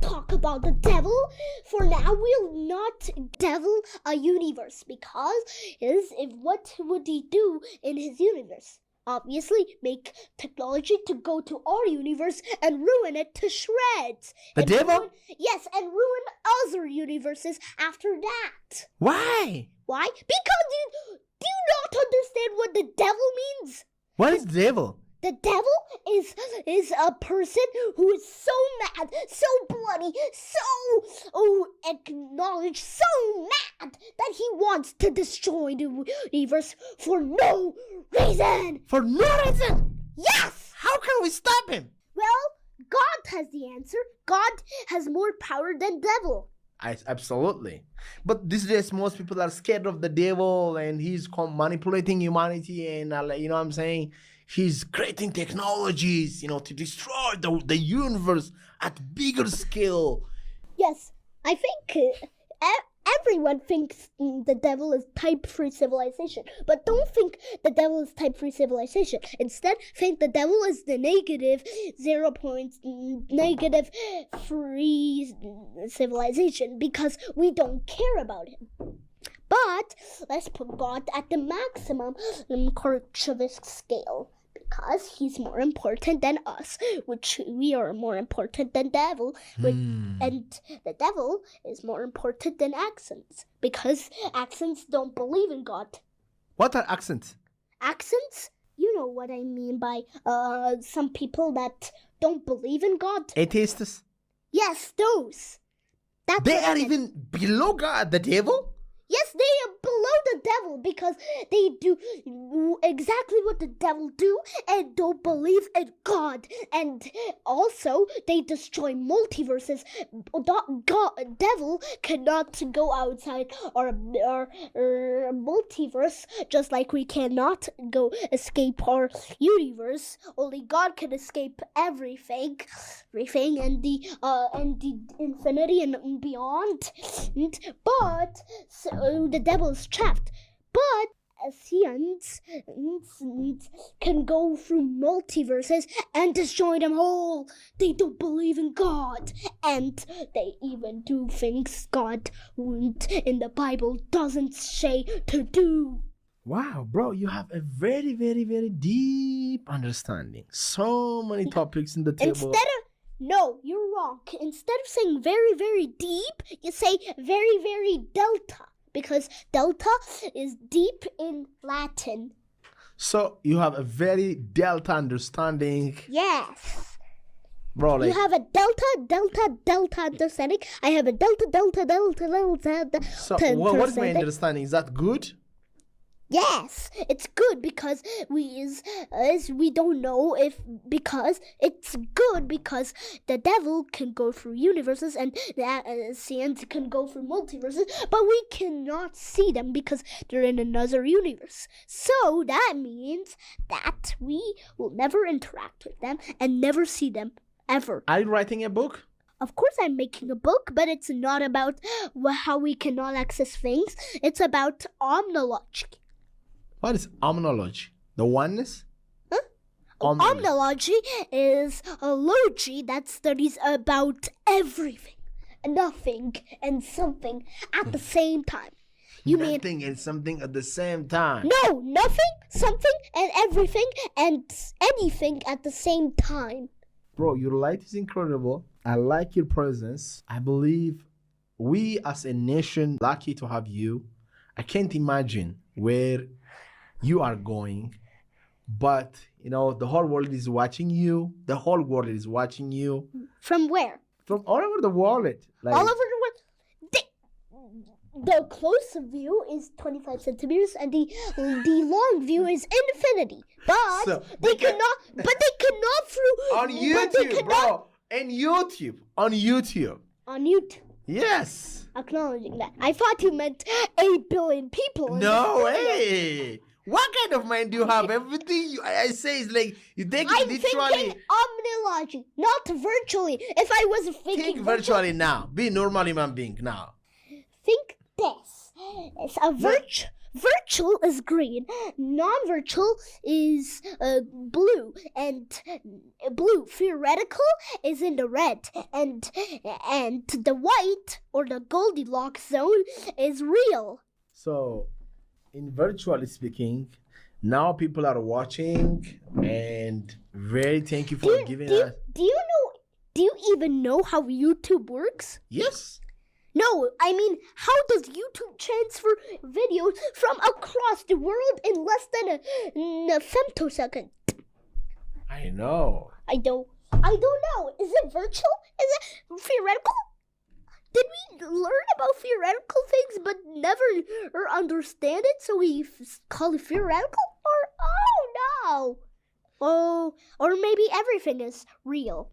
talk about the devil. For now, we'll not devil a universe because what would he do in his universe? Obviously, make technology to go to our universe and ruin it to shreds. The devil? Yes, and ruin other universes after that. Why? Why? Because do you not understand what the devil means? What is devil? The devil is a person who is so mad, so bloody, so acknowledged, so mad that he wants to destroy the universe for no reason. For no reason? Yes! How can we stop him? Well, God has the answer. God has more power than devil. Absolutely. But these days, most people are scared of the devil and he's manipulating humanity and, you know what I'm saying? He's creating technologies, to destroy the universe at bigger scale. Yes, I think everyone thinks the devil is type-free civilization. But don't think the devil is type-free civilization. Instead, think the devil is the negative free civilization because we don't care about him. But let's put God at the maximum Bolshevik scale because he's more important than us, which we are more important than devil, and the devil is more important than accents because accents don't believe in God. What are accents? Accents? You know what I mean by some people that don't believe in God. Atheists? Yes, those. They are even below God, the devil? Yes, they are below the devil because they do exactly what the devil do and don't believe in God. And also, they destroy multiverses. Devil cannot go outside our multiverse, just like we cannot go escape our universe. Only God can escape everything and the infinity and beyond. But the devil is trapped, but Asians can go through multiverses and destroy them all. They don't believe in God, and they even do things God in the Bible doesn't say to do. Wow, bro, you have a very, very, very deep understanding. So many topics in the table. No, you're wrong. Instead of saying very, very deep, you say very, very delta. Because delta is deep in Latin. So you have a very delta understanding. Yes. Bro, you have a delta understanding. I have a delta. So what is my understanding? Is that good? Yes, it's good because we don't know because it's good because the devil can go through universes and the Saiyans can go through multiverses, but we cannot see them because they're in another universe. So that means that we will never interact with them and never see them ever. Are you writing a book? Of course I'm making a book, but it's not about how we cannot access things. It's about omnology. What is omnology? The oneness? Huh? Omnology is a logy that studies about everything, nothing, and something at the same time. You mean nothing and something at the same time? No, nothing, something, and everything, and anything at the same time. Bro, your light is incredible. I like your presence. I believe we as a nation lucky to have you. I can't imagine where you are going, but the whole world is watching you. The whole world is watching you. From where? From all over the world. All over the world. The close view is 25 centimeters, and the long view is infinity. But they cannot through on YouTube, bro. And YouTube on YouTube. On YouTube. Yes. Acknowledging that. I thought you meant 8 billion people. No way. What kind of mind do you have? Everything I say is like you take it literally. I'm thinking omnology, not virtually. If I was thinking think virtually now. Be a normal human being now. Think this. It's a virtual is green, non-virtual is blue, and blue theoretical is in the red, and the white or the Goldilocks zone is real. So, in virtually speaking, now people are watching, and very thank you for giving us. Do you even know how YouTube works? Yes. No, I mean, how does YouTube transfer videos from across the world in less than a femtosecond? I know. I don't know. Is it virtual? Is it theoretical? Did we learn about theoretical things but never understand it, so we call it theoretical? Or, oh no. Oh, or maybe everything is real.